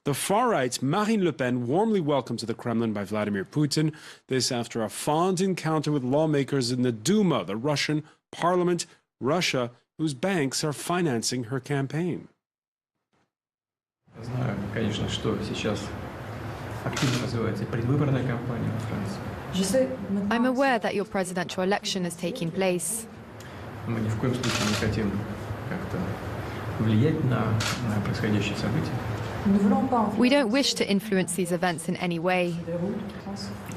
The far right's Marine Le Pen warmly welcomed to the Kremlin by Vladimir Putin. This after a fond encounter with lawmakers in the Duma, the Russian parliament, Russia, whose banks are financing her campaign. Знаю, конечно, что сейчас активно развивается предвыборная кампания во Франции. I'm aware that your presidential election is taking place. Мы ни в коем случае не хотим как-то влиять на происходящие события. We don't wish to influence these events in any way.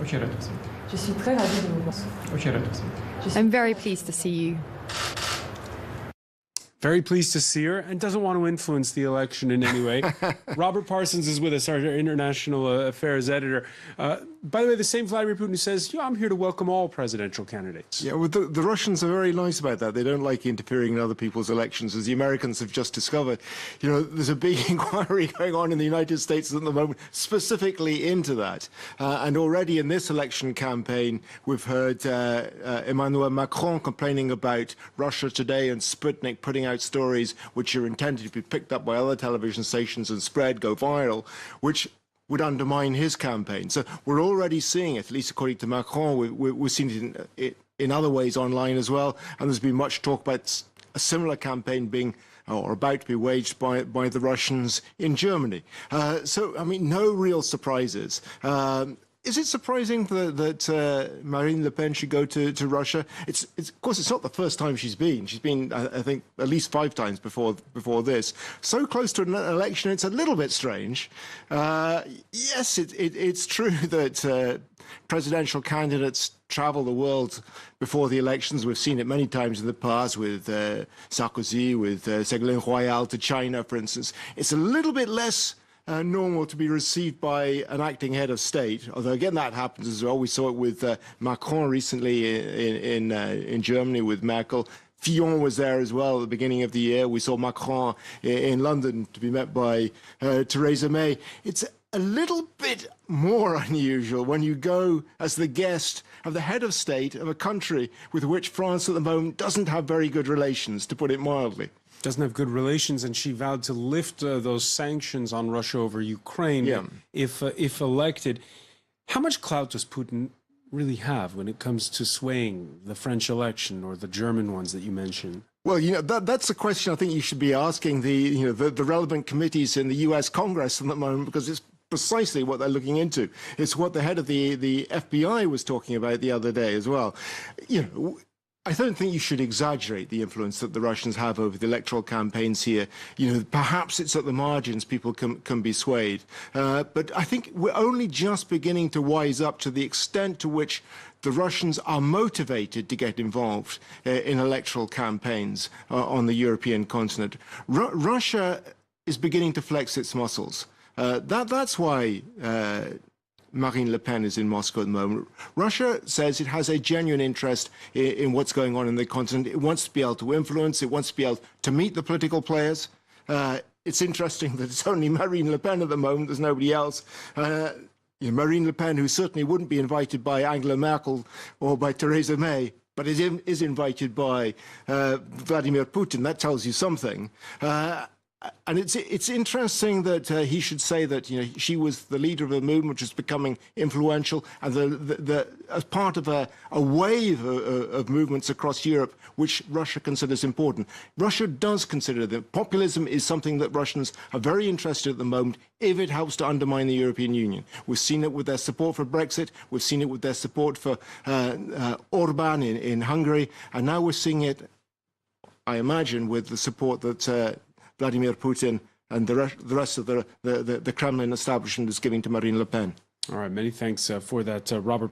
Очень рад вас видеть. Очень рад вас видеть. I'm very pleased to see you. Very pleased to see her and doesn't want to influence the election in any way. Robert Parsons is with us, our international affairs editor. By the way, the same Vladimir Putin who says, I'm here to welcome all presidential candidates. Yeah, well, the Russians are very nice about that. They don't like interfering in other people's elections, as the Americans have just discovered. There's a big inquiry going on in the United States at the moment, specifically into that. And already in this election campaign, we've heard Emmanuel Macron complaining about Russia Today and Sputnik putting out stories which are intended to be picked up by other television stations and spread, go viral, which would undermine his campaign. So we're already seeing it, at least according to Macron. We've seen it in other ways online as well. And there's been much talk about a similar campaign being or about to be waged by the Russians in Germany. So, I mean, no real surprises. Is it surprising that Marine Le Pen should go to Russia? Of course, it's not the first time she's been. She's been, I think, at least 5 times before this. So close to an election, it's a little bit strange. Yes, it's true that presidential candidates travel the world before the elections. We've seen it many times in the past with Sarkozy, with Ségolène Royal to China, for instance. It's a little bit less normal to be received by an acting head of state, although again that happens as well. We saw it with Macron recently in Germany with Merkel. Fillon was there as well at the beginning of the year. We saw Macron in London to be met by Theresa May. It's a little bit more unusual when you go as the guest of the head of state of a country with which France at the moment doesn't have very good relations, to put it mildly. Doesn't have good relations, and she vowed to lift those sanctions on Russia over Ukraine if elected. How much clout does Putin really have when it comes to swaying the French election or the German ones that you mentioned? Well, that's a question I think you should be asking the relevant committees in the U.S. Congress at the moment, because it's precisely what they're looking into. It's what the head of the FBI was talking about the other day as well. I don't think you should exaggerate the influence that the Russians have over the electoral campaigns here. Perhaps it's at the margins people can be swayed. But I think we're only just beginning to wise up to the extent to which the Russians are motivated to get involved in electoral campaigns on the European continent. Russia is beginning to flex its muscles. That's why Marine Le Pen is in Moscow at the moment. Russia says it has a genuine interest in what's going on in the continent. It wants to be able to influence. It wants to be able to meet the political players. It's interesting that it's only Marine Le Pen at the moment. There's nobody else. Marine Le Pen, who certainly wouldn't be invited by Angela Merkel or by Theresa May, but is invited by Vladimir Putin. That tells you something. And it's interesting that he should say that she was the leader of a movement which is becoming influential, and as part of a wave of movements across Europe which Russia considers important. Russia does consider that populism is something that Russians are very interested in at the moment if it helps to undermine the European Union. We've seen it with their support for Brexit. We've seen it with their support for Orban in Hungary, and now we're seeing it, I imagine, with the support that Vladimir Putin and the rest of the Kremlin establishment is giving to Marine Le Pen. All right, many thanks for that, Robert.